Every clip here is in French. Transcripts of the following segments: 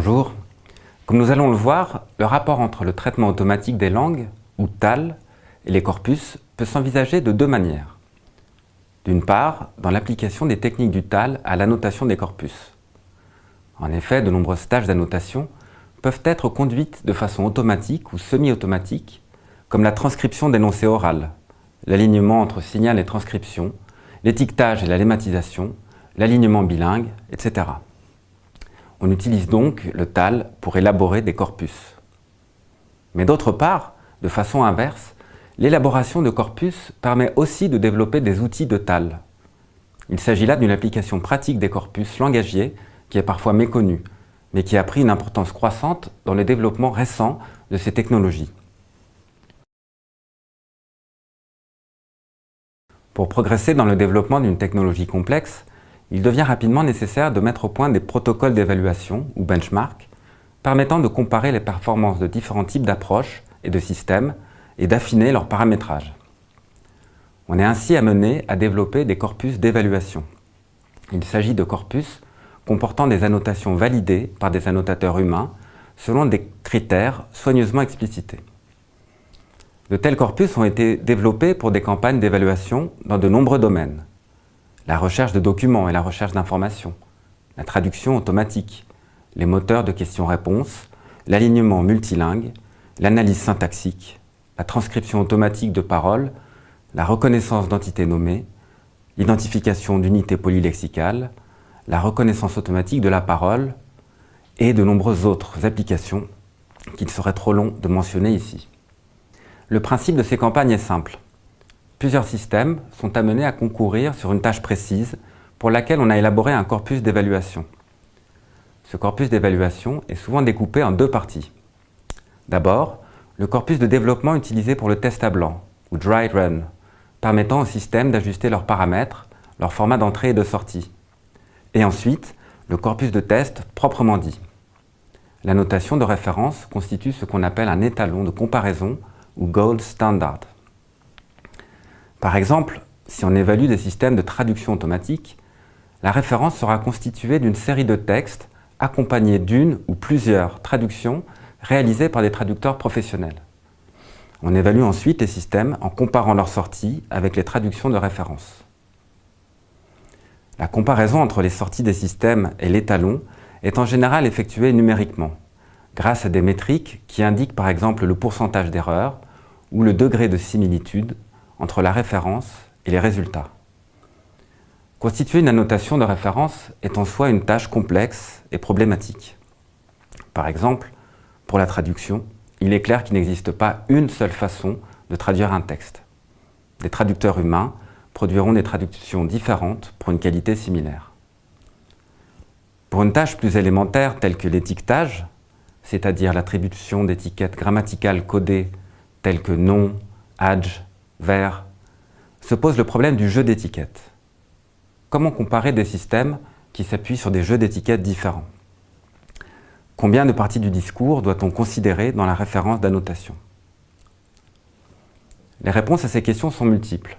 Bonjour. Comme nous allons le voir, le rapport entre le traitement automatique des langues, ou TAL, et les corpus peut s'envisager de deux manières. D'une part, dans l'application des techniques du TAL à l'annotation des corpus. En effet, de nombreuses tâches d'annotation peuvent être conduites de façon automatique ou semi-automatique, comme la transcription d'énoncés orales, l'alignement entre signal et transcription, l'étiquetage et la lemmatisation, l'alignement bilingue, etc. On utilise donc le TAL pour élaborer des corpus. Mais d'autre part, de façon inverse, l'élaboration de corpus permet aussi de développer des outils de TAL. Il s'agit là d'une application pratique des corpus langagiers qui est parfois méconnue, mais qui a pris une importance croissante dans le développement récent de ces technologies. Pour progresser dans le développement d'une technologie complexe, il devient rapidement nécessaire de mettre au point des protocoles d'évaluation, ou benchmarks, permettant de comparer les performances de différents types d'approches et de systèmes et d'affiner leur paramétrage. On est ainsi amené à développer des corpus d'évaluation. Il s'agit de corpus comportant des annotations validées par des annotateurs humains selon des critères soigneusement explicités. De tels corpus ont été développés pour des campagnes d'évaluation dans de nombreux domaines. La recherche de documents et la recherche d'informations, la traduction automatique, les moteurs de questions-réponses, l'alignement multilingue, l'analyse syntaxique, la transcription automatique de paroles, la reconnaissance d'entités nommées, l'identification d'unités polylexicales, la reconnaissance automatique de la parole et de nombreuses autres applications qu'il serait trop long de mentionner ici. Le principe de ces campagnes est simple. Plusieurs systèmes sont amenés à concourir sur une tâche précise pour laquelle on a élaboré un corpus d'évaluation. Ce corpus d'évaluation est souvent découpé en deux parties. D'abord, le corpus de développement utilisé pour le test à blanc, ou dry run, permettant au système d'ajuster leurs paramètres, leur format d'entrée et de sortie. Et ensuite, le corpus de test proprement dit. La notation de référence constitue ce qu'on appelle un étalon de comparaison, ou gold standard. Par exemple, si on évalue des systèmes de traduction automatique, la référence sera constituée d'une série de textes accompagnés d'une ou plusieurs traductions réalisées par des traducteurs professionnels. On évalue ensuite les systèmes en comparant leurs sorties avec les traductions de référence. La comparaison entre les sorties des systèmes et l'étalon est en général effectuée numériquement, grâce à des métriques qui indiquent par exemple le pourcentage d'erreur ou le degré de similitude entre la référence et les résultats. Constituer une annotation de référence est en soi une tâche complexe et problématique. Par exemple, pour la traduction, il est clair qu'il n'existe pas une seule façon de traduire un texte. Des traducteurs humains produiront des traductions différentes pour une qualité similaire. Pour une tâche plus élémentaire telle que l'étiquetage, c'est-à-dire l'attribution d'étiquettes grammaticales codées telles que nom, age, vers, se pose le problème du jeu d'étiquettes. Comment comparer des systèmes qui s'appuient sur des jeux d'étiquettes différents? Combien de parties du discours doit-on considérer dans la référence d'annotation? Les réponses à ces questions sont multiples.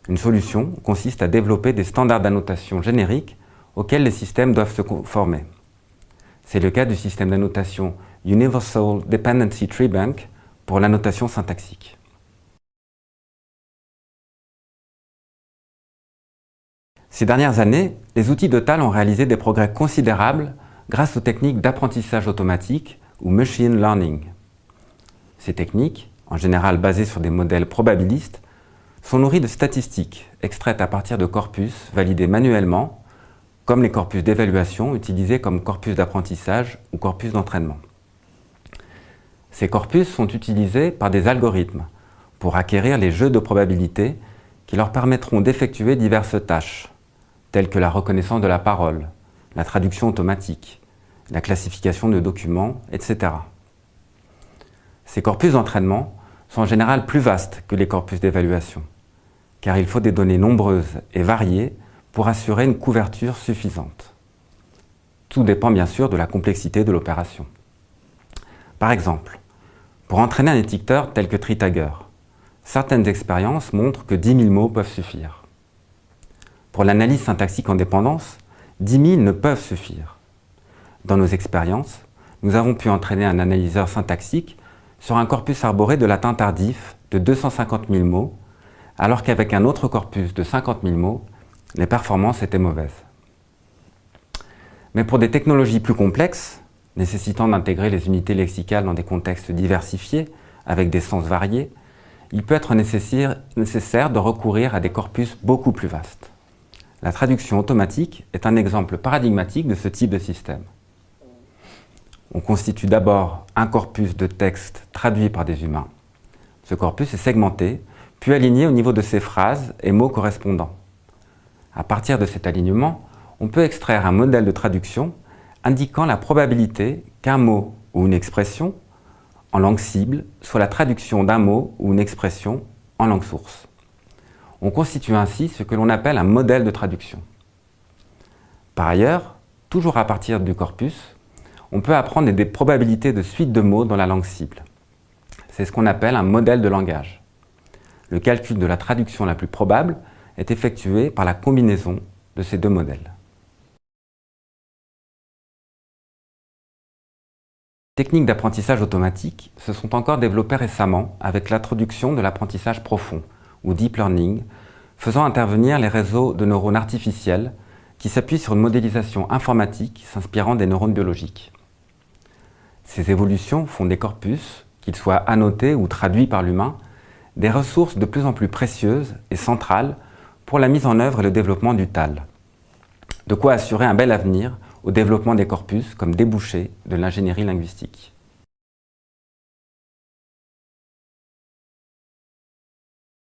Une solution consiste à développer des standards d'annotation génériques auxquels les systèmes doivent se conformer. C'est le cas du système d'annotation Universal Dependency Tree Bank pour l'annotation syntaxique. Ces dernières années, les outils de TAL ont réalisé des progrès considérables grâce aux techniques d'apprentissage automatique ou machine learning. Ces techniques, en général basées sur des modèles probabilistes, sont nourries de statistiques extraites à partir de corpus validés manuellement, comme les corpus d'évaluation utilisés comme corpus d'apprentissage ou corpus d'entraînement. Ces corpus sont utilisés par des algorithmes pour acquérir les jeux de probabilité qui leur permettront d'effectuer diverses tâches, telles que la reconnaissance de la parole, la traduction automatique, la classification de documents, etc. Ces corpus d'entraînement sont en général plus vastes que les corpus d'évaluation, car il faut des données nombreuses et variées pour assurer une couverture suffisante. Tout dépend bien sûr de la complexité de l'opération. Par exemple, pour entraîner un étiqueteur tel que TreeTagger, certaines expériences montrent que 10 000 mots peuvent suffire. Pour l'analyse syntaxique en dépendance, 10 000 ne peuvent suffire. Dans nos expériences, nous avons pu entraîner un analyseur syntaxique sur un corpus arboré de latin tardif de 250 000 mots, alors qu'avec un autre corpus de 50 000 mots, les performances étaient mauvaises. Mais pour des technologies plus complexes, nécessitant d'intégrer les unités lexicales dans des contextes diversifiés, avec des sens variés, il peut être nécessaire de recourir à des corpus beaucoup plus vastes. La traduction automatique est un exemple paradigmatique de ce type de système. On constitue d'abord un corpus de texte traduit par des humains. Ce corpus est segmenté, puis aligné au niveau de ses phrases et mots correspondants. À partir de cet alignement, on peut extraire un modèle de traduction indiquant la probabilité qu'un mot ou une expression en langue cible soit la traduction d'un mot ou une expression en langue source. On constitue ainsi ce que l'on appelle un modèle de traduction. Par ailleurs, toujours à partir du corpus, on peut apprendre des probabilités de suite de mots dans la langue cible. C'est ce qu'on appelle un modèle de langage. Le calcul de la traduction la plus probable est effectué par la combinaison de ces deux modèles. Les techniques d'apprentissage automatique se sont encore développées récemment avec l'introduction de l'apprentissage profond, ou deep learning, faisant intervenir les réseaux de neurones artificiels qui s'appuient sur une modélisation informatique s'inspirant des neurones biologiques. Ces évolutions font des corpus, qu'ils soient annotés ou traduits par l'humain, des ressources de plus en plus précieuses et centrales pour la mise en œuvre et le développement du TAL. De quoi assurer un bel avenir au développement des corpus comme débouché de l'ingénierie linguistique.